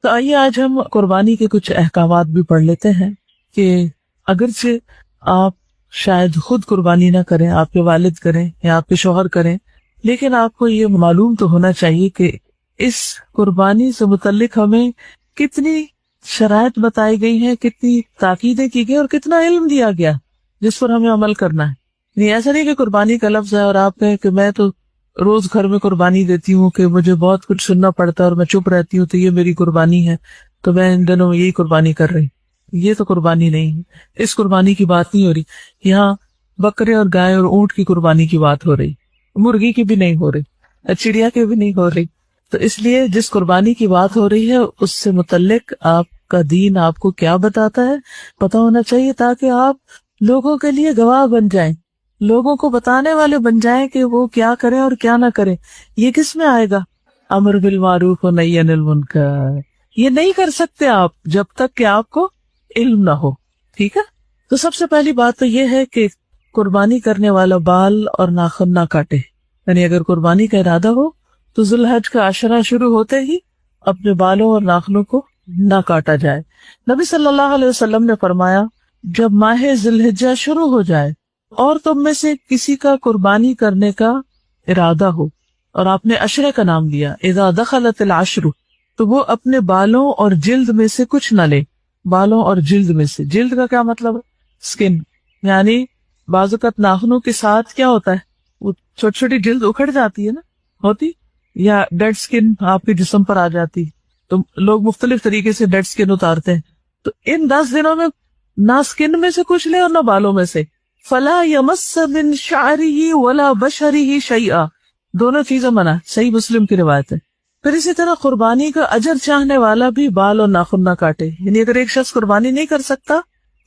تو آئیے آج ہم قربانی کے کچھ احکامات بھی پڑھ لیتے ہیں کہ اگرچہ آپ شاید خود قربانی نہ کریں، آپ کے والد کریں یا آپ کے شوہر کریں، لیکن آپ کو یہ معلوم تو ہونا چاہیے کہ اس قربانی سے متعلق ہمیں کتنی شرائط بتائی گئی ہیں، کتنی تاکیدیں کی گئی اور کتنا علم دیا گیا جس پر ہمیں عمل کرنا ہے. نہیں ایسا نہیں کہ قربانی کا لفظ ہے اور آپ کہیں کہ میں تو روز گھر میں قربانی دیتی ہوں کہ مجھے بہت کچھ سننا پڑتا ہے اور میں چپ رہتی ہوں تو یہ میری قربانی ہے، تو میں ان دنوں میں یہی قربانی کر رہی. یہ تو قربانی نہیں ہے، اس قربانی کی بات نہیں ہو رہی. یہاں بکرے اور گائے اور اونٹ کی قربانی کی بات ہو رہی، مرغی کی بھی نہیں ہو رہی، چڑیا کی بھی نہیں ہو رہی. تو اس لیے جس قربانی کی بات ہو رہی ہے اس سے متعلق آپ کا دین آپ کو کیا بتاتا ہے پتہ ہونا چاہیے، تاکہ آپ لوگوں کے لیے گواہ بن جائیں، لوگوں کو بتانے والے بن جائیں کہ وہ کیا کریں اور کیا نہ کریں. یہ کس میں آئے گا؟ امر بالمعروف و نہی عن المنکر. یہ نہیں کر سکتے آپ جب تک کہ آپ کو علم نہ ہو. ٹھیک ہے، تو سب سے پہلی بات تو یہ ہے کہ قربانی کرنے والا بال اور ناخن نہ کاٹے. یعنی اگر قربانی کا ارادہ ہو تو ذی الحج کا عشرہ شروع ہوتے ہی اپنے بالوں اور ناخنوں کو نہ کاٹا جائے. نبی صلی اللہ علیہ وسلم نے فرمایا جب ماہ ذی الحجہ شروع ہو جائے اور تم میں سے کسی کا قربانی کرنے کا ارادہ ہو، اور آپ نے عشرے کا نام دیا، اذا دخلت العشر، تو وہ اپنے بالوں اور جلد میں سے کچھ نہ لے. بالوں اور جلد میں سے، جلد کا کیا مطلب ہے؟ سکن. یعنی بعض اوقات ناخنوں کے ساتھ کیا ہوتا ہے، وہ چھوٹی چھوٹی جلد اکھڑ جاتی ہے نا، ہوتی، یا ڈیڈ سکن آپ کے جسم پر آ جاتی، تو لوگ مختلف طریقے سے ڈیڈ سکن اتارتے ہیں. تو ان 10 دنوں میں نہ سکن میں سے کچھ لے اور نہ بالوں میں سے. فلا یمس من شعرہ ولا بشرہ شیئا، دونوں چیزیں منع، صحیح مسلم کی روایت ہے. پھر اسی طرح قربانی کا اجر چاہنے والا بھی بال اور ناخن نہ کاٹے. یعنی اگر ایک شخص قربانی نہیں کر سکتا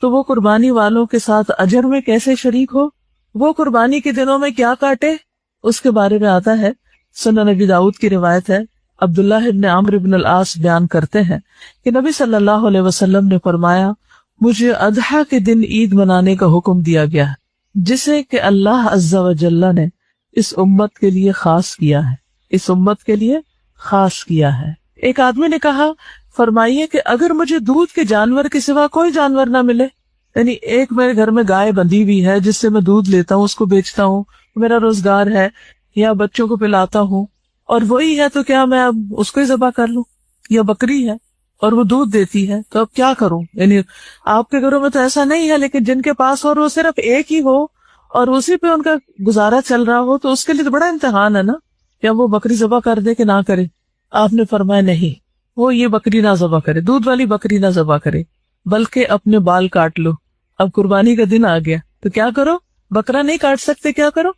تو وہ قربانی والوں کے ساتھ اجر میں کیسے شریک ہو؟ وہ قربانی کے دنوں میں کیا کاٹے اس کے بارے میں آتا ہے. سنن نبی داؤد کی روایت ہے، عبداللہ ابن عمرو ابن العاص بیان کرتے ہیں کہ نبی صلی اللہ علیہ وسلم نے فرمایا مجھے اضحیٰ کے دن عید منانے کا حکم دیا گیا ہے، جسے کہ اللہ عز و جل نے اس امت کے لیے خاص کیا ہے، اس امت کے لیے خاص کیا ہے. ایک آدمی نے کہا فرمائیے کہ اگر مجھے دودھ کے جانور کے سوا کوئی جانور نہ ملے، یعنی ایک میرے گھر میں گائے بندھی ہوئی ہے جس سے میں دودھ لیتا ہوں، اس کو بیچتا ہوں، میرا روزگار ہے، یا بچوں کو پلاتا ہوں، اور وہی ہے تو کیا میں اب اس کو ہی ذبح کر لوں؟ یا بکری ہے اور وہ دودھ دیتی ہے تو اب کیا کروں؟ یعنی آپ کے گھروں میں تو ایسا نہیں ہے، لیکن جن کے پاس اور وہ صرف ایک ہی ہو اور اسی پہ ان کا گزارا چل رہا ہو تو اس کے لیے تو بڑا امتحان ہے نا، کیا وہ بکری ذبح کر دے کہ نہ کرے؟ آپ نے فرمایا نہیں، وہ یہ بکری نہ ذبح کرے، دودھ والی بکری نہ ذبح کرے، بلکہ اپنے بال کاٹ لو. اب قربانی کا دن آ گیا تو کیا کرو؟ بکرا نہیں کاٹ سکتے، کیا کرو؟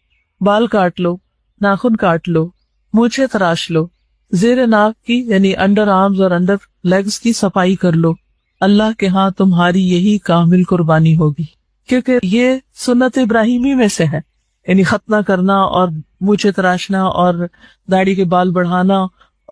بال کاٹ لو، ناخن کاٹ لو، مونچھیں تراش لو، زیر ناک کی یعنی انڈر آرمز اور انڈر لیگز کی صفائی کر لو. اللہ کے ہاں تمہاری یہی کامل قربانی ہوگی، کیونکہ یہ سنت ابراہیمی میں سے ہے، یعنی ختنہ کرنا اور مونچھیں تراشنا اور داڑھی کے بال بڑھانا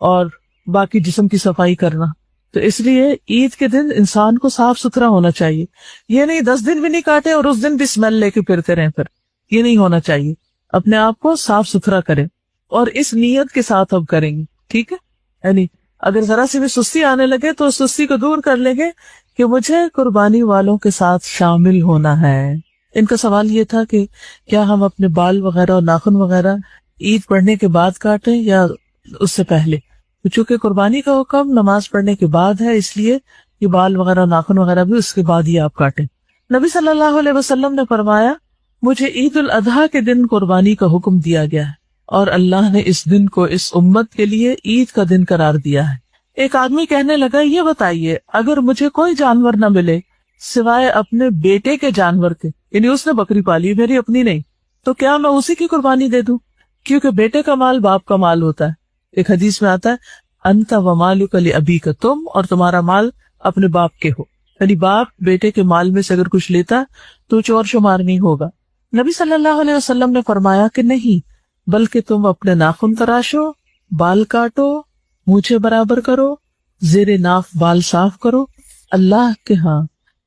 اور باقی جسم کی صفائی کرنا. تو اس لیے عید کے دن انسان کو صاف ستھرا ہونا چاہیے. یہ نہیں 10 دن بھی نہیں کاٹے اور اس دن بھی اسمیل لے کے پھرتے رہیں، پھر یہ نہیں ہونا چاہیے. اپنے آپ کو صاف ستھرا کریں اور اس نیت کے ساتھ اب کریں گے. ٹھیک ہے، یعنی اگر ذرا سی بھی سستی آنے لگے تو سستی کو دور کر لیں گے کہ مجھے قربانی والوں کے ساتھ شامل ہونا ہے. ان کا سوال یہ تھا کہ کیا ہم اپنے بال وغیرہ اور ناخن وغیرہ عید پڑھنے کے بعد کاٹیں یا اس سے پہلے؟ چونکہ قربانی کا حکم نماز پڑھنے کے بعد ہے، اس لیے یہ بال وغیرہ ناخن وغیرہ بھی اس کے بعد ہی آپ کاٹیں. نبی صلی اللہ علیہ وسلم نے فرمایا مجھے عید الاضحیٰ کے دن قربانی کا حکم دیا گیا ہے اور اللہ نے اس دن کو اس امت کے لیے عید کا دن قرار دیا ہے. ایک آدمی کہنے لگا یہ بتائیے اگر مجھے کوئی جانور نہ ملے سوائے اپنے بیٹے کے جانور کے، یعنی اس نے بکری پالی میری اپنی نہیں، تو کیا میں اسی کی قربانی دے دوں؟ کیونکہ بیٹے کا مال باپ کا مال ہوتا ہے. ایک حدیث میں آتا ہے انت ومالک لابیک، تم اور تمہارا مال اپنے باپ کے ہو، یعنی باپ بیٹے کے مال میں سے اگر کچھ لیتا تو چور شمار نہیں ہوگا. نبی صلی اللہ علیہ وسلم نے فرمایا کہ نہیں، بلکہ تم اپنے ناخن تراشو، بال کاٹو، مونچھیں برابر کرو، زیر ناف بال صاف کرو. اللہ کے ہاں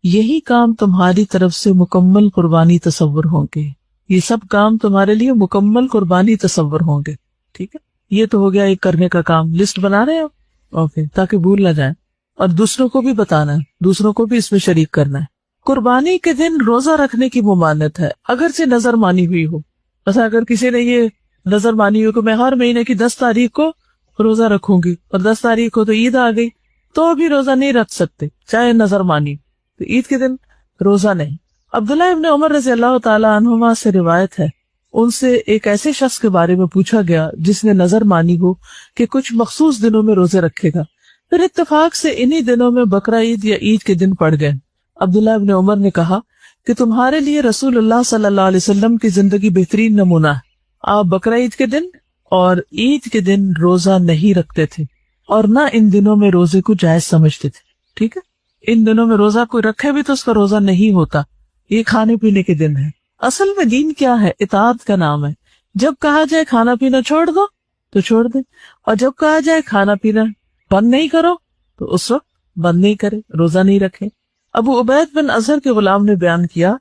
یہی کام تمہاری طرف سے مکمل قربانی تصور ہوں گے. یہ سب کام تمہارے لیے مکمل قربانی تصور ہوں گے. ٹھیک ہے، یہ تو ہو گیا ایک کرنے کا کام. لسٹ بنا رہے ہیں آپ؟ اوکے، تاکہ بھول نہ جائیں. اور دوسروں کو بھی بتانا ہے، دوسروں کو بھی اس میں شریک کرنا ہے۔ قربانی کے دن روزہ رکھنے کی ممانعت ہے اگرچہ نظر مانی ہوئی ہو۔ مثلا اگر کسی نے یہ نظر مانی ہو کہ میں ہر مہینے کی 10 تاریخ کو روزہ رکھوں گی اور 10 تاریخ کو تو عید آ گئی، تو بھی روزہ نہیں رکھ سکتے چاہے نظر مانی، تو عید کے دن روزہ نہیں۔ عبداللہ ابن عمر رضی اللہ تعالی عنہما سے روایت ہے، ان سے ایک ایسے شخص کے بارے میں پوچھا گیا جس نے نظر مانی ہو کہ کچھ مخصوص دنوں میں روزے رکھے گا، پھر اتفاق سے انہی دنوں میں بقرہ عید یا عید کے دن پڑ گئے۔ عبداللہ ابن عمر نے کہا کہ تمہارے لیے رسول اللہ صلی اللہ علیہ وسلم کی زندگی بہترین نمونہ ہے، آپ بقرہ عید کے دن اور عید کے دن روزہ نہیں رکھتے تھے اور نہ ان دنوں میں روزے کو جائز سمجھتے تھے۔ ٹھیک ہے، ان دنوں میں روزہ کوئی رکھے بھی تو اس کا روزہ نہیں ہوتا، یہ کھانے پینے کے دن ہے۔ اصل میں دین کیا ہے؟ اطاعت کا نام ہے۔ جب کہا جائے کھانا پینا چھوڑ دو تو چھوڑ دیں، اور جب کہا جائے کھانا پینا بند نہیں کرو تو اس وقت بند نہیں کرے، روزہ نہیں رکھے۔ ابو عبید بن اظہر کے غلام نے بیان کیا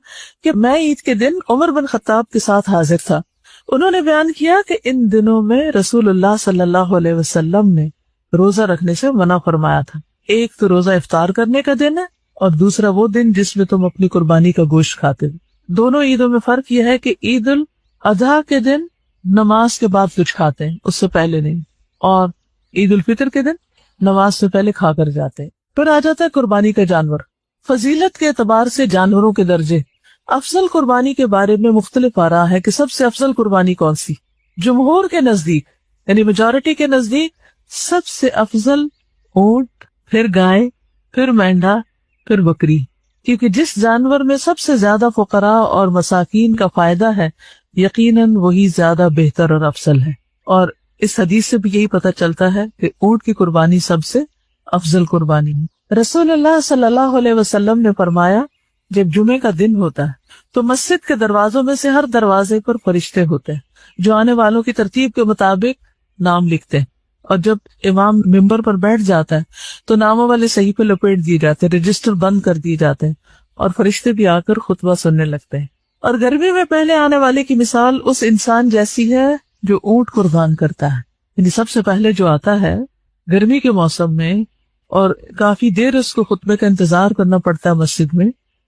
کہ میں عید کے دن عمر بن خطاب کے ساتھ حاضر تھا، انہوں نے بیان کیا کہ ان دنوں میں رسول اللہ صلی اللہ علیہ وسلم نے روزہ رکھنے سے منع فرمایا تھا۔ ایک تو روزہ افطار کرنے کا دن ہے اور دوسرا وہ دن جس میں تم اپنی قربانی کا گوشت کھاتے ہو۔ دونوں عیدوں میں فرق یہ ہے کہ عید الاضحیٰ کے دن نماز کے بعد کچھ کھاتے ہیں، اس سے پہلے نہیں، اور عید الفطر کے دن نماز سے پہلے کھا کر جاتے ہیں۔ پھر آ جاتا ہے قربانی کا جانور۔ فضیلت کے اعتبار سے جانوروں کے درجے، افضل قربانی کے بارے میں مختلف آراء ہے کہ سب سے افضل قربانی کون سی۔ جمہور کے نزدیک یعنی میجورٹی کے نزدیک سب سے افضل اونٹ، پھر گائے، پھر مینڈھا، پھر بکری، کیونکہ جس جانور میں سب سے زیادہ فقراء اور مساکین کا فائدہ ہے یقیناً وہی زیادہ بہتر اور افضل ہے۔ اور اس حدیث سے بھی یہی پتہ چلتا ہے کہ اونٹ کی قربانی سب سے افضل قربانی ہے۔ رسول اللہ صلی اللہ علیہ وسلم نے فرمایا جب جمعے کا دن ہوتا ہے تو مسجد کے دروازوں میں سے ہر دروازے پر فرشتے ہوتے ہیں جو آنے والوں کی ترتیب کے مطابق نام لکھتے ہیں، اور جب امام ممبر پر بیٹھ جاتا ہے تو ناموں والے صحیفے لپیٹ دیے جاتے ہیں، رجسٹر بند کر دیے جاتے ہیں اور فرشتے بھی آ کر خطبہ سننے لگتے ہیں۔ اور گرمی میں پہلے آنے والے کی مثال اس انسان جیسی ہے جو اونٹ قربان کرتا ہے، یعنی سب سے پہلے جو آتا ہے گرمی کے موسم میں اور کافی دیر اس کو خطبے کا انتظار کرنا پڑتا ہے مسجد میں،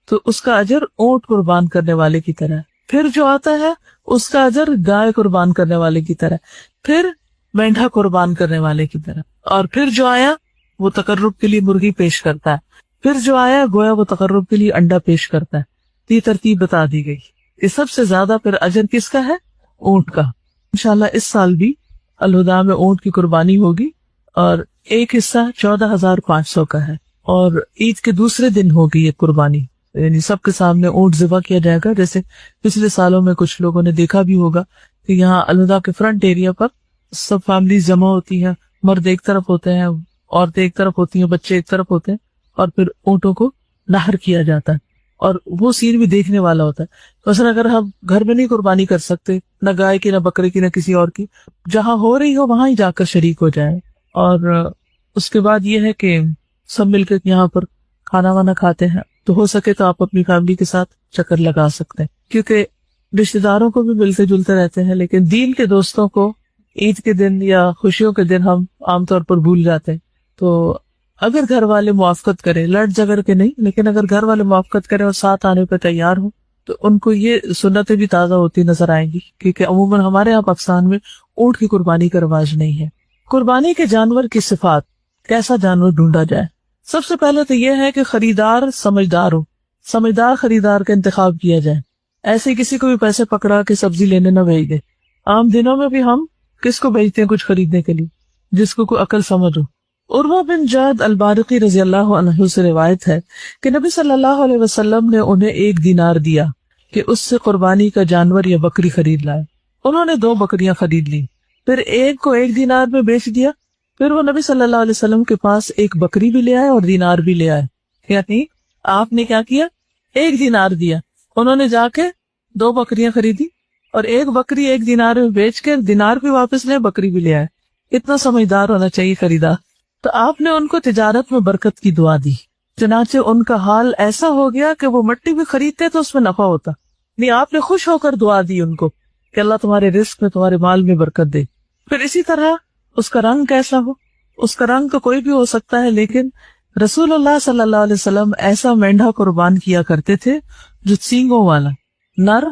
تو اس کا اجر اونٹ قربان کرنے والے کی طرح ہے۔ پھر جو آتا ہے اس کا اجر گائے قربان کرنے والے کی طرح، پھر مینڈھا قربان کرنے والے کی طرح، اور پھر جو آیا وہ تقرب کے لیے مرغی پیش کرتا ہے، پھر جو آیا گویا وہ تقرب کے لیے انڈا پیش کرتا ہے۔ یہ ترتیب بتا دی گئی۔ یہ سب سے زیادہ پھر اجر کس کا ہے؟ اونٹ کا۔ انشاءاللہ اس سال بھی الہدا میں اونٹ کی قربانی ہوگی اور ایک حصہ 14,500 کا ہے، اور عید کے دوسرے دن ہوگی یہ قربانی، یعنی سب کے سامنے اونٹ ذبح کیا جائے گا۔ جیسے پچھلے سالوں میں کچھ لوگوں نے دیکھا بھی ہوگا کہ یہاں الہدا کے فرنٹ ایریا پر سب فیملیز جمع ہوتی ہیں، مرد ایک طرف ہوتے ہیں، عورتیں ایک طرف ہوتی ہیں، بچے ایک طرف ہوتے ہیں، اور پھر اونٹوں کو نہر کیا جاتا ہے، اور وہ سین بھی دیکھنے والا ہوتا ہے۔ مثلا اگر ہم گھر میں نہیں قربانی کر سکتے، نہ گائے کی، نہ بکرے کی، نہ کسی اور کی، جہاں ہو رہی ہو وہاں ہی جا کر شریک ہو جائے، اور اس کے بعد یہ ہے کہ سب مل کے یہاں پر کھانا وانا کھاتے ہیں۔ تو ہو سکے تو آپ اپنی فیملی کے ساتھ چکر لگا سکتے ہیں، کیونکہ رشتے داروں کو بھی ملتے جلتے رہتے ہیں، لیکن دین کے دوستوں کو عید کے دن یا خوشیوں کے دن ہم عام طور پر بھول جاتے ہیں۔ تو اگر گھر والے موافقت کریں، لڑ جگر کے نہیں، لیکن اگر گھر والے موافقت کریں اور ساتھ آنے پہ تیار ہوں تو ان کو یہ سنتیں بھی تازہ ہوتی نظر آئیں گی، کیونکہ عموماً ہمارے یہاں پاکستان میں اونٹ کی قربانی کا رواج نہیں ہے۔ قربانی کے جانور کی صفات، کیسا جانور ڈھونڈا جائے؟ سب سے پہلے تو یہ ہے کہ خریدار سمجھدار ہو، سمجھدار خریدار کا انتخاب کیا جائے، ایسے کسی کو بھی پیسے پکڑا کے سبزی لینے نہ بھیج دے۔ عام دنوں میں بھی ہم کس کو بھیجتے ہیں کچھ خریدنے کے لیے؟ جس کو کوئی عقل سمجھ ہو۔ عروہ بن جعد البارقی رضی اللہ عنہ سے روایت ہے کہ نبی صلی اللہ علیہ وسلم نے انہیں 1 دینار دیا کہ اس سے قربانی کا جانور یا بکری خرید لائے۔ انہوں نے 2 بکریاں خرید لی، پھر ایک کو 1 دینار میں بیچ دیا، پھر وہ نبی صلی اللہ علیہ وسلم کے پاس 1 بکری بھی لے آئے اور دینار بھی لے آئے، یعنی آپ نے کیا کیا؟ 1 دینار دیا، انہوں نے جا کے 2 بکریاں خریدی اور 1 بکری 1 دینار میں بیچ کے دینار بھی واپس لے، بکری بھی لے آئے۔ اتنا سمجھدار ہونا چاہیے خریدار۔ تو آپ نے ان کو تجارت میں برکت کی دعا دی، چنانچہ ان کا حال ایسا ہو گیا کہ وہ مٹی بھی خریدتے تو اس میں نفع ہوتا، نہیں آپ نے خوش ہو کر دعا دی ان کو کہ اللہ تمہارے رزق میں، تمہارے مال میں برکت دے۔ پھر اسی طرح اس کا رنگ کیسا ہو؟ اس کا رنگ تو کوئی بھی ہو سکتا ہے، لیکن رسول اللہ صلی اللہ علیہ وسلم ایسا مینڈھا قربان کیا کرتے تھے جو سینگوں والا، نر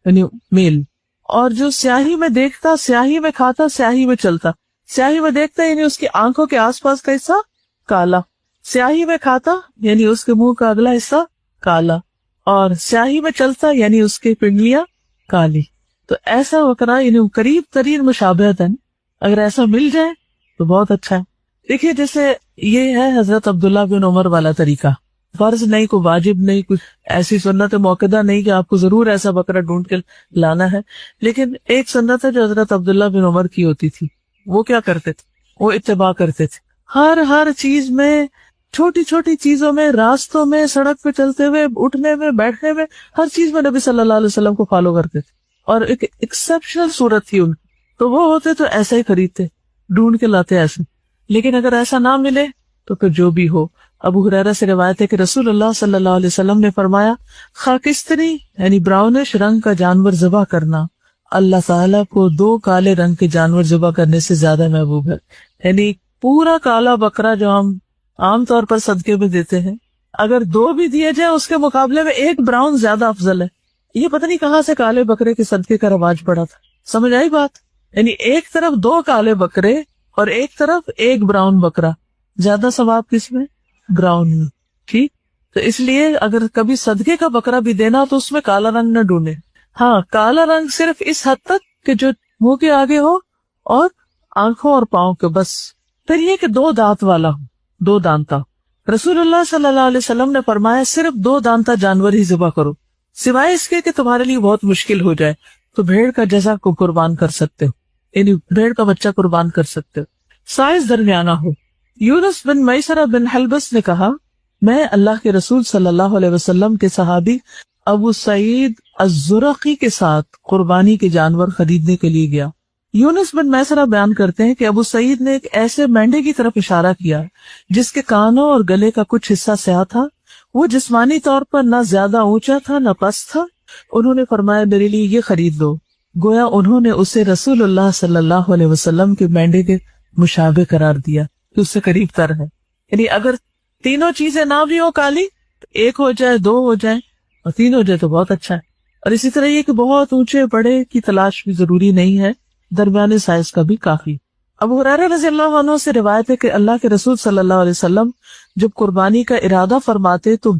یعنی میل، اور جو سیاہی میں دیکھتا، سیاہی میں کھاتا، سیاہی میں چلتا۔ سیاہی میں دیکھتا یعنی اس کی آنکھوں کے آس پاس کا حصہ کالا، سیاہی میں کھاتا یعنی اس کے منہ کا اگلا حصہ کالا، اور سیاہی میں چلتا یعنی اس کی پنڈلیاں کالی۔ تو ایسا بکرا یعنی قریب ترین مشابہت ہے، اگر ایسا مل جائے تو بہت اچھا ہے۔ دیکھیے جیسے یہ ہے حضرت عبداللہ بن عمر والا طریقہ، فرض نہیں، کوئی واجب نہیں، کچھ ایسی سنت موقع نہیں کہ آپ کو ضرور ایسا بکرا ڈھونڈ کے لانا ہے، لیکن ایک سنت ہے جو حضرت عبداللہ بن عمر کی ہوتی تھی۔ وہ کیا کرتے تھے؟ وہ اتباع کرتے تھے ہر چیز میں، چھوٹی چھوٹی چیزوں میں، راستوں میں، سڑک پہ چلتے ہوئے، اٹھنے میں، بیٹھنے میں، ہر چیز میں نبی صلی اللہ علیہ وسلم کو فالو کرتے تھے، اور ایک ایکسپشنل صورت تھی ان کی۔ تو وہ ہوتے تو ایسا ہی خریدتے، ڈھونڈ کے لاتے ایسے۔ لیکن اگر ایسا نہ ملے تو پھر جو بھی ہو۔ ابو ہریرہ سے روایت ہے کہ رسول اللہ صلی اللہ علیہ وسلم نے فرمایا، خاکستری یعنی براؤنش رنگ کا جانور ذبح کرنا اللہ تعالیٰ کو 2 کالے رنگ کے جانور ذبح کرنے سے زیادہ محبوب ہے۔ یعنی پورا کالا بکرا جو ہم عام طور پر صدقے میں دیتے ہیں، اگر 2 بھی دیے جائے اس کے مقابلے میں 1 براؤن زیادہ افضل ہے۔ یہ پتہ نہیں کہاں سے کالے بکرے کے صدقے کا رواج پڑا تھا، سمجھ آئی بات؟ یعنی ایک طرف 2 کالے بکرے اور ایک طرف 1 براؤن بکرا، زیادہ ثواب کس میں؟ براؤن میں۔ ٹھیک، تو اس لیے اگر کبھی صدقے کا بکرا بھی دینا تو اس میں کالا رنگ نہ ڈھونڈے۔ ہاں، کالا رنگ صرف اس حد تک کہ جو منہ کے آگے ہو اور آنکھوں اور پاؤں کے، بس۔ پھر یہ کہ 2 دانت والا ہو، 2 دانتا۔ رسول اللہ صلی اللہ علیہ وسلم نے فرمایا صرف 2 دانتا جانور ہی ذبح کرو، سوائے اس کے کہ تمہارے لیے بہت مشکل ہو جائے تو بھیڑ کا جزا کو قربان کر سکتے ہو، یعنی بھیڑ کا بچہ قربان کر سکتے ہو، سائز درمیانہ ہو۔ یونس بن میسرہ بن حلبس نے کہا، میں اللہ کے رسول صلی اللہ علیہ وسلم کے صحابی ابو سعید الزرقی کے ساتھ قربانی کے جانور خریدنے کے لیے گیا۔ یونس بن میسرہ بیان کرتے ہیں کہ ابو سعید نے ایک ایسے مینڈے کی طرف اشارہ کیا جس کے کانوں اور گلے کا کچھ حصہ سیاہ تھا، وہ جسمانی طور پر نہ زیادہ اونچا تھا نہ پست تھا۔ انہوں نے فرمایا میرے لیے یہ خرید لو، گویا انہوں نے اسے رسول اللہ صلی اللہ علیہ وسلم کے مینڈے کے مشابہ قرار دیا کہ اس سے قریب تر ہے۔ یعنی اگر تینوں چیزیں نہ بھی ہو کالی، 1 ہو جائے، 2 ہو جائے اور 3 ہو جائے تو بہت اچھا ہے۔ اور اسی طرح یہ کہ بہت اونچے بڑے کی تلاش بھی ضروری نہیں ہے، درمیانے سائز کا بھی کافی۔ ابو ہریرہ رضی اللہ عنہ سے روایت ہے کہ اللہ کے رسول صلی اللہ علیہ وسلم جب قربانی کا ارادہ فرماتے تو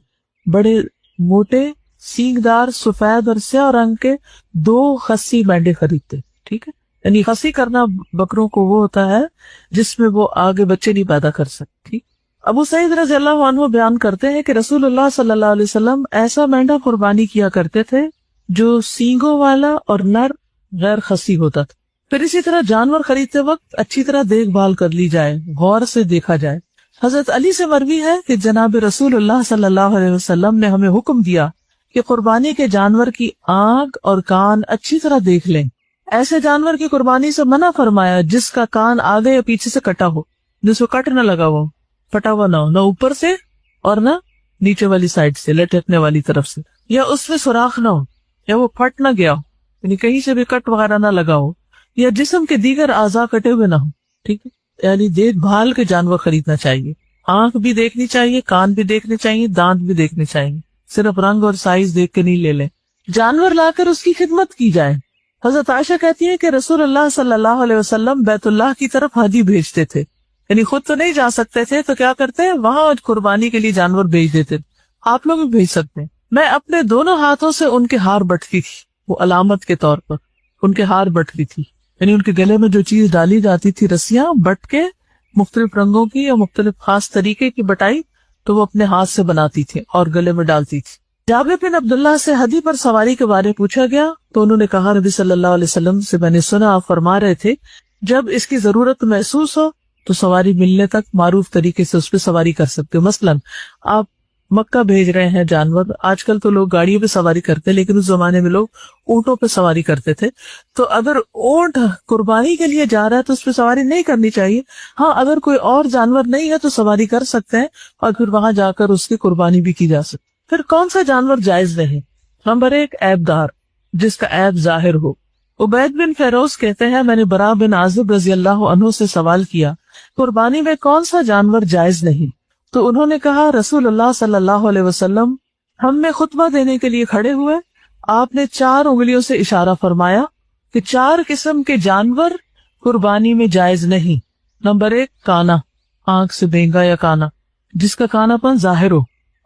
بڑے موٹے سینگ دار سفید اور سیاہ رنگ کے 2 خصی مینڈے خریدتے۔ ٹھیک ہے، یعنی خصی کرنا بکروں کو وہ ہوتا ہے جس میں وہ آگے بچے نہیں پیدا کر سکتے۔ ٹھیک، ابو سعید رضی اللہ عنہ بیان کرتے ہیں کہ رسول اللہ صلی اللہ علیہ وسلم ایسا مینڈا قربانی کیا کرتے تھے جو سینگوں والا اور نر غیر خصی ہوتا تھا۔ پھر اسی طرح جانور خریدتے وقت اچھی طرح دیکھ بھال کر لی جائے، غور سے دیکھا جائے۔ حضرت علی سے مروی ہے کہ جناب رسول اللہ صلی اللہ علیہ وسلم نے ہمیں حکم دیا کہ قربانی کے جانور کی آنکھ اور کان اچھی طرح دیکھ لیں۔ ایسے جانور کی قربانی سے منع فرمایا جس کا کان آگے یا پیچھے سے کٹا ہو، جس کو کٹ نہ لگا ہو، پھٹا ہوا نہ ہو، نہ اوپر سے اور نہ نیچے والی سائڈ سے، لٹکنے والی طرف سے، یا اس میں سوراخ نہ ہو، یا وہ پھٹ نہ گیا ہو، یعنی کہیں سے بھی کٹ وغیرہ نہ لگا ہو، یا جسم کے دیگر اعضاء کٹے ہوئے نہ ہو۔ ٹھیک ہے، یعنی دیکھ بھال کے جانور خریدنا چاہیے، آنکھ بھی دیکھنی چاہیے، کان بھی دیکھنے چاہیے، دانت بھی دیکھنے چاہیے، صرف رنگ اور سائز دیکھ کے نہیں لے لیں۔ جانور لا کر اس کی خدمت کی جائے۔ حضرت عائشہ کہتی ہے کہ رسول اللہ صلی اللہ علیہ وسلم بیت اللہ کی طرف ہدی بھیجتے تھے، یعنی خود تو نہیں جا سکتے تھے تو کیا کرتے ہیں، وہاں قربانی کے لیے جانور بھیج دیتے تھے۔ آپ لوگ بھی بھیج سکتے ہیں۔ میں اپنے دونوں ہاتھوں سے ان کے ہار بٹتی تھی، وہ علامت کے طور پر ان کے ہار بٹتی تھی، یعنی ان کے گلے میں جو چیز ڈالی جاتی تھی، رسیاں بٹ کے مختلف رنگوں کی یا مختلف خاص طریقے کی بٹائی، تو وہ اپنے ہاتھ سے بناتی تھی اور گلے میں ڈالتی تھی۔ جابر بن عبداللہ سے ہدی پر سواری کے بارے پوچھا گیا تو انہوں نے کہا، نبی صلی اللہ علیہ وسلم سے میں نے سنا آپ فرما رہے تھے جب اس کی ضرورت محسوس ہو تو سواری ملنے تک معروف طریقے سے اس پہ سواری کر سکتے ہو۔ مثلاً آپ مکہ بھیج رہے ہیں جانور، آج کل تو لوگ گاڑیوں پہ سواری کرتے، لیکن اس زمانے میں لوگ اونٹوں پہ سواری کرتے تھے۔ تو اگر اونٹ قربانی کے لیے جا رہا ہے تو اس پہ سواری نہیں کرنی چاہیے۔ ہاں، اگر کوئی اور جانور نہیں ہے تو سواری کر سکتے ہیں اور پھر وہاں جا کر اس کی قربانی بھی کی جا سکتی۔ پھر کون سا جانور جائز نہیں؟ نمبر 1، عیب دار، جس کا عیب ظاہر ہو۔ عبید بن فیروز کہتے ہیں میں نے برا بن عازب رضی اللہ عنہ سے سوال کیا، قربانی میں کون سا جانور جائز نہیں؟ تو انہوں نے کہا رسول اللہ صلی اللہ علیہ وسلم ہم میں خطبہ دینے کے لیے کھڑے ہوئے، آپ نے 4 انگلیوں سے اشارہ فرمایا کہ 4 قسم کے جانور قربانی میں جائز نہیں۔ نمبر 1 کانا، آنکھ سے بینگا یا کانا، جس کا کانا پن ظاہر ہو،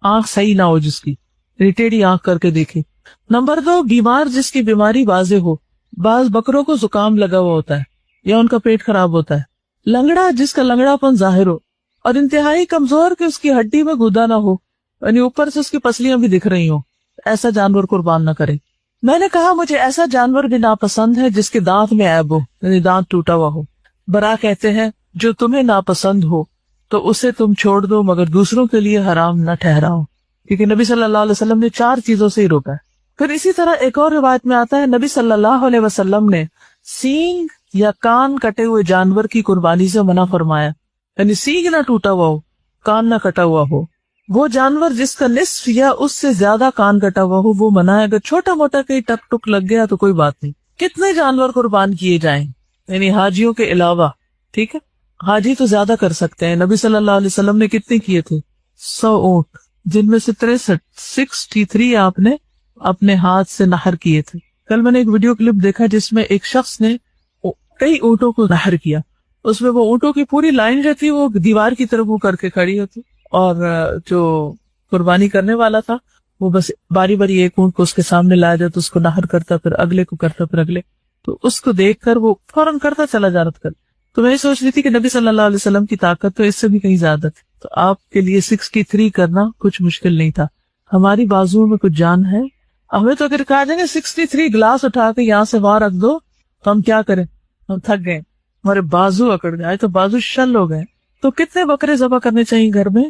آنکھ صحیح نہ ہو جس کی، ریٹیڑی آنکھ کر کے دیکھے۔ نمبر 2 بیمار جس کی بیماری واضح ہو، بعض بکروں کو زکام لگا ہوا ہوتا ہے یا ان کا پیٹ خراب ہوتا ہے۔ لنگڑا جس کا لنگڑا پن ظاہر ہو، اور انتہائی کمزور کہ اس کی ہڈی میں گودا نہ ہو، یعنی اوپر سے اس کی پسلیاں بھی دکھ رہی ہوں، ایسا جانور قربان نہ کرے۔ میں نے کہا مجھے ایسا جانور بھی ناپسند ہے جس کے دانت میں عیب ہو، یعنی دانت ٹوٹا ہوا ہو۔ برا کہتے ہیں جو تمہیں ناپسند ہو تو اسے تم چھوڑ دو مگر دوسروں کے لیے حرام نہ ٹھہراؤ، کیونکہ نبی صلی اللہ علیہ وسلم نے 4 چیزوں سے ہی روکا ہے۔ پھر اسی طرح ایک اور روایت میں آتا ہے نبی صلی اللہ علیہ وسلم نے سینگ یا کان کٹے ہوئے جانور کی قربانی سے منع فرمایا، یعنی سینگ نہ ٹوٹا ہوا ہو، کان نہ کٹا ہوا ہو۔ وہ جانور جس کا نصف یا اس سے زیادہ کان کٹا ہوا ہو وہ منع ہے، اگر چھوٹا موٹا کہیں ٹک ٹک لگ گیا تو کوئی بات نہیں۔ کتنے جانور قربان کیے جائیں، یعنی حاجیوں کے علاوہ، ٹھیک ہے، حاجی تو زیادہ کر سکتے ہیں۔ نبی صلی اللہ علیہ وسلم نے کتنے کیے تھے؟ 100 اونٹ، جن میں سے 63 آپ نے اپنے ہاتھ سے نحر کیے تھے۔ کل میں نے ایک ویڈیو کلپ دیکھا جس میں ایک شخص نے کئی اونٹوں کو نحر کیا، اس میں وہ اونٹوں کی پوری لائن جو تھی وہ دیوار کی طرف وہ کر کے کھڑی ہوتی، اور جو قربانی کرنے والا تھا وہ بس باری باری ایک اونٹ کو اس کے سامنے لایا جاتا، اس کو نحر کرتا، پھر اگلے کو کرتا، پھر اگلے، تو اس کو دیکھ کر وہ فوراً کرتا چلا جا رہا تھا۔ تو میں سوچ رہی تھی کہ نبی صلی اللہ علیہ وسلم کی طاقت تو اس سے بھی کہیں زیادہ تھی، تو آپ کے لیے 63 کرنا کچھ مشکل نہیں تھا۔ ہماری بازوؤں میں کچھ جان ہے، ہمیں تو اگر کہا جائے 63 گلاس اٹھا کے یہاں سے وہاں رکھ دو تو ہم کیا کریں، ہم تھک گئے، ہمارے بازو اکڑ گئے، تو بازو شل ہو گئے۔ تو کتنے بکرے ذبح کرنے چاہیے گھر میں؟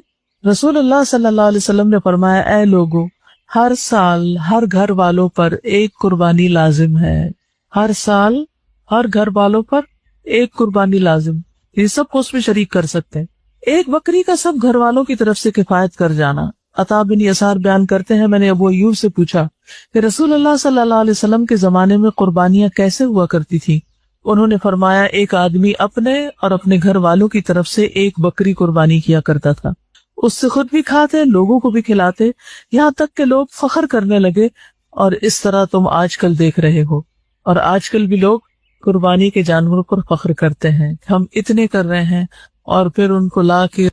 رسول اللہ صلی اللہ علیہ وسلم نے فرمایا اے لوگوں، ہر سال ہر گھر والوں پر ایک قربانی لازم ہے، ہر سال ہر گھر والوں پر ایک قربانی لازم، یہ سب کو اس میں شریک کر سکتے ہیں۔ ایک بکری کا سب گھر والوں کی طرف سے کفایت کر جانا۔ عطا بن یسار بیان کرتے ہیں میں نے ابو ایوب سے پوچھا کہ رسول اللہ صلی اللہ علیہ وسلم کے زمانے میں قربانیاں کیسے ہوا کرتی تھی؟ انہوں نے فرمایا ایک آدمی اپنے اور اپنے گھر والوں کی طرف سے ایک بکری قربانی کیا کرتا تھا، اس سے خود بھی کھاتے، لوگوں کو بھی کھلاتے، یہاں تک کہ لوگ فخر کرنے لگے، اور اس طرح تم آج کل دیکھ رہے ہو۔ اور آج کل بھی لوگ قربانی کے جانوروں پر فخر کرتے ہیں، ہم اتنے کر رہے ہیں، اور پھر ان کو لا کے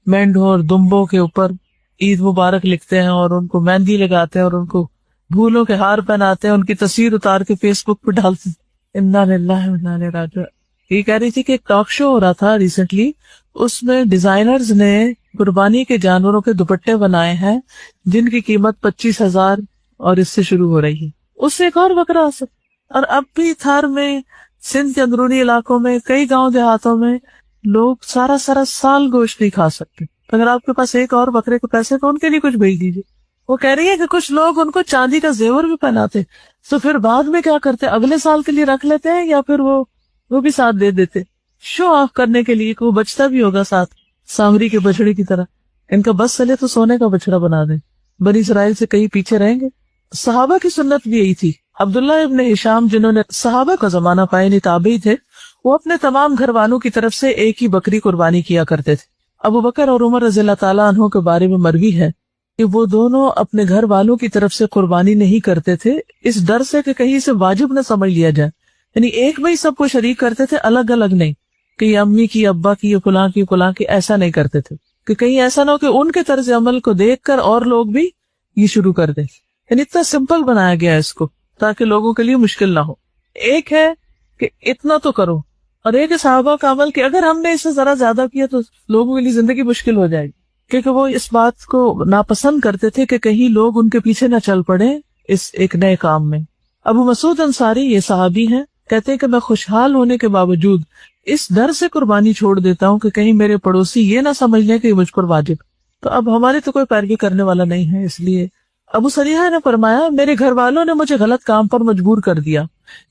مینڈوں اور دمبوں کے اوپر عید مبارک لکھتے ہیں، اور ان کو مہندی لگاتے ہیں، اور ان کو پھولوں کے ہار پہناتے ہیں، ان کی تصویر اتار کے فیس بک پہ ڈالتے ہیں۔ انا للہ و انا الیہ راجعون۔ یہ کہہ رہی تھی کہ ایک ٹاک شو ہو رہا تھا ریسنٹلی، اس میں ڈیزائنرز نے قربانی کے جانوروں کے دوپٹے بنائے ہیں جن کی قیمت 25,000 اور اس سے شروع ہو رہی ہے، اس سے ایک اور بکرا آ سکتا۔ اور اب بھی تھار میں، سندھ کے اندرونی علاقوں میں، کئی گاؤں دیہاتوں میں لوگ سارا سال گوشت نہیں کھا سکتے۔ اگر آپ کے پاس ایک اور بکرے کے پیسے تو ان کے لیے کچھ بھیج دیجیے۔ وہ کہہ رہی ہے کہ کچھ لوگ ان کو چاندی کا زیور بھی پہناتے، تو پھر بعد میں کیا کرتے، اگلے سال کے لیے رکھ لیتے ہیں، یا پھر وہ بھی ساتھ دے دیتے شو آف کرنے کے لیے کہ وہ بچتا بھی ہوگا ساتھ، سامری کے بچڑے کی طرح۔ ان کا بس چلے تو سونے کا بچڑا بنا دیں، بنی اسرائیل سے کہیں پیچھے رہیں گے۔ صحابہ کی سنت بھی یہی تھی۔ عبداللہ ابن ہشام جنہوں نے صحابہ کا زمانہ پائے، نہیں تابعی تھے، وہ اپنے تمام گھر والوں کی طرف سے ایک ہی بکری قربانی کیا کرتے تھے۔ ابو بکر اور عمر رضی اللہ تعالیٰ عنہ کے بارے میں مروی ہے کہ وہ دونوں اپنے گھر والوں کی طرف سے قربانی نہیں کرتے تھے، اس ڈر سے کہ کہیں سے واجب نہ سمجھ لیا جائے، یعنی ایک میں ہی سب کو شریک کرتے تھے، الگ الگ نہیں کہ یہ امی کی، ابا کی، یہ فلاں کی، ایسا نہیں کرتے تھے کہ کہیں ایسا نہ ہو کہ ان کے طرز عمل کو دیکھ کر اور لوگ بھی یہ شروع کر دیں۔ یعنی اتنا سمپل بنایا گیا ہے اس کو تاکہ لوگوں کے لیے مشکل نہ ہو۔ ایک ہے کہ اتنا تو کرو، اور ایک ہے صحابہ کا عمل کہ اگر ہم نے اس سے ذرا زیادہ کیا تو لوگوں کے لیے زندگی مشکل ہو جائے گی، کیونکہ وہ اس بات کو ناپسند کرتے تھے کہ کہیں لوگ ان کے پیچھے نہ چل پڑے اس ایک نئے کام میں۔ ابو مسعود انصاری یہ صحابی ہیں، کہتے ہیں کہ میں خوشحال ہونے کے باوجود اس ڈر سے قربانی چھوڑ دیتا ہوں کہ کہیں میرے پڑوسی یہ نہ سمجھ لیں کہ یہ مجھ پر واجب۔ تو اب ہمارے تو کوئی پیروی کرنے والا نہیں ہے، اس لیے ابو سریحہ نے فرمایا میرے گھر والوں نے مجھے غلط کام پر مجبور کر دیا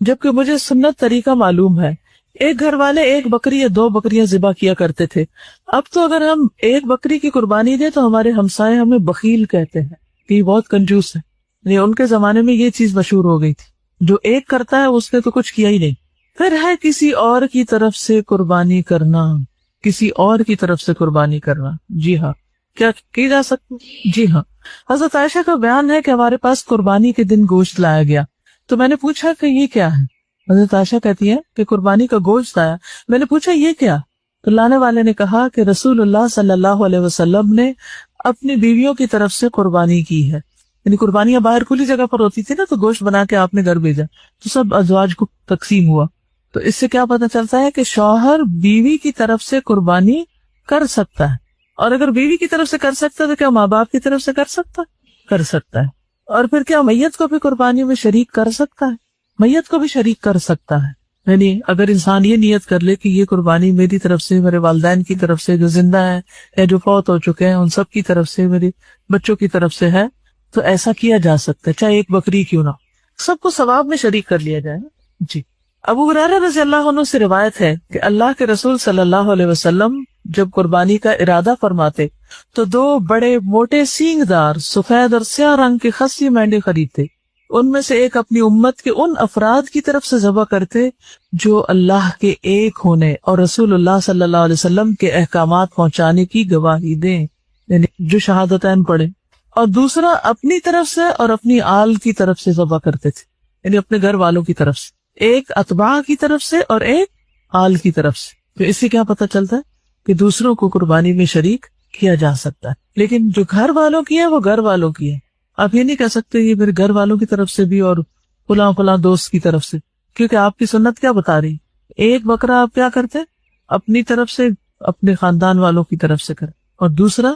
جبکہ مجھے سنت طریقہ معلوم ہے۔ ایک گھر والے ایک بکری یا 2 بکریاں ذبح کیا کرتے تھے، اب تو اگر ہم ایک بکری کی قربانی دیں تو ہمارے ہمسائے ہمیں بخیل کہتے ہیں کہ یہ بہت کنجوس ہے۔ یعنی ان کے زمانے میں یہ چیز مشہور ہو گئی تھی، جو ایک کرتا ہے اس نے تو کچھ کیا ہی نہیں۔ پھر ہے کسی اور کی طرف سے قربانی کرنا، کسی اور کی طرف سے قربانی کرنا۔ جی ہاں، کیا کی جا سکتی؟ جی ہاں. حضرت عائشہ کا بیان ہے کہ ہمارے پاس قربانی کے دن گوشت لایا گیا تو میں نے پوچھا کہ یہ کیا ہے. حضرت عائشہ کہتی ہے کہ قربانی کا گوشت آیا. میں نے پوچھا یہ کیا؟ تو لانے والے نے کہا کہ رسول اللہ صلی اللہ علیہ وسلم نے اپنی بیویوں کی طرف سے قربانی کی ہے. یعنی قربانیاں باہر کھلی جگہ پر ہوتی تھی نا، تو گوشت بنا کے آپ نے گھر بھیجا تو سب ازواج کو تقسیم ہوا. تو اس سے کیا پتہ چلتا ہے کہ شوہر بیوی کی طرف سے قربانی کر سکتا ہے، اور اگر بیوی کی طرف سے کر سکتا ہے تو کیا ماں باپ کی طرف سے کر سکتا ہے. اور پھر کیا میت کو بھی قربانی میں شریک کر سکتا ہے؟ میت کو بھی شریک کر سکتا ہے. یعنی اگر انسان یہ نیت کر لے کہ یہ قربانی میری طرف سے، میرے والدین کی طرف سے جو زندہ ہیں یا جو فوت ہو چکے ہیں ان سب کی طرف سے، میرے بچوں کی طرف سے ہے، تو ایسا کیا جا سکتا ہے، چاہے ایک بکری کیوں نہ، سب کو ثواب میں شریک کر لیا جائے. جی. ابو ہریرہ رضی اللہ عنہ سے روایت ہے کہ اللہ کے رسول صلی اللہ علیہ وسلم جب قربانی کا ارادہ فرماتے تو 2 بڑے موٹے سینگ دار سفید اور سیاہ رنگ کے خصی مینڈے خریدتے. ان میں سے ایک اپنی امت کے ان افراد کی طرف سے ذبح کرتے جو اللہ کے ایک ہونے اور رسول اللہ صلی اللہ علیہ وسلم کے احکامات پہنچانے کی گواہی دیں، یعنی جو شہادتین پڑھے. اور دوسرا اپنی طرف سے اور اپنی آل کی طرف سے ذبح کرتے تھے، یعنی اپنے گھر والوں کی طرف سے، ایک اتباع کی طرف سے اور ایک آل کی طرف سے. تو اس سے کیا پتہ چلتا ہے کہ دوسروں کو قربانی میں شریک کیا جا سکتا ہے، لیکن جو گھر والوں کی ہے وہ گھر والوں کی ہے. آپ یہ نہیں کہہ سکتے یہ میرے گھر والوں کی طرف سے بھی اور فلاں دوست کی طرف سے، کیونکہ آپ کی سنت کیا بتا رہی؟ ایک بکرا آپ کیا کرتے؟ اپنی طرف سے، اپنے خاندان والوں کی طرف سے کریں، اور دوسرا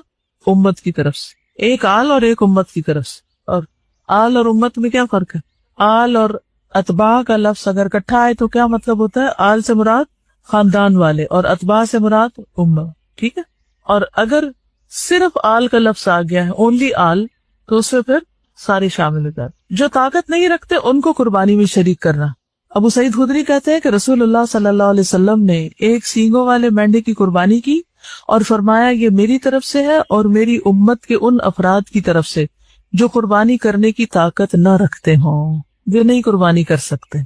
امت کی طرف سے. ایک آل اور ایک امت کی طرف سے. اور آل اور امت میں کیا فرق ہے؟ آل اور اتباع کا لفظ اگر اکٹھا آئے تو کیا مطلب ہوتا ہے؟ آل سے مراد خاندان والے اور اتباع سے مراد امت. ٹھیک ہے. اور اگر صرف آل کا لفظ آ گیا ہے، اونلی آل، تو اس میں پھر سارے شامل ہو جاتے. جو طاقت نہیں رکھتے ان کو قربانی میں شریک کرنا. ابو سعید خدری کہتے ہیں کہ رسول اللہ صلی اللہ علیہ وسلم نے ایک سینگوں والے مینڈے کی قربانی کی اور فرمایا یہ میری طرف سے ہے اور میری امت کے ان افراد کی طرف سے جو قربانی کرنے کی طاقت نہ رکھتے ہوں، جو نہیں قربانی کر سکتے.